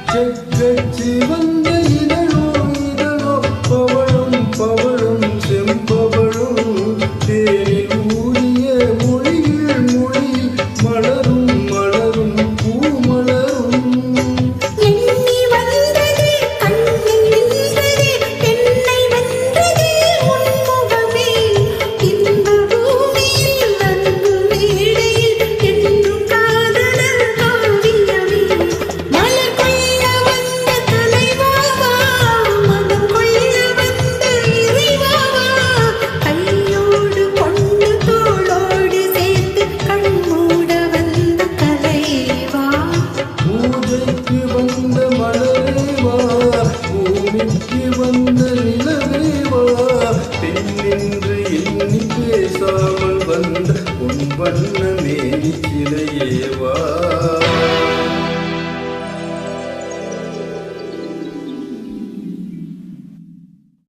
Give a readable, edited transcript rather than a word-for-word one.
செக்கச்சி வந்த இதழோ இதழோ பவழும் பவழும் செம்பவழும் தேனில் ஊறிய மொழிகள் மொழியில் மலரும் மலரும் பூ மலரும் எண்ணி வந்ததே கண்ணில் நின்றதே என்னை வென்றதே உன்முகமே இந்த பூமியில் அன்பு மேடையில் என்றும் காதலர் காவியமே மலர் கொள்ள வந்த தலைவாவா மனம் கொள்ள வந்த இறைவாவா கையோடு கொண்டு தோளோடு சேர்த்து கண்மூட வந்த கலைவா பூஜைக்கு வந்த மலரேவா பூமிக்கு வந்த நிலவேவா பெண்ணென்று எண்ணி பேசாமல் வந்த உன் வண்ண மேனி சிலையேவா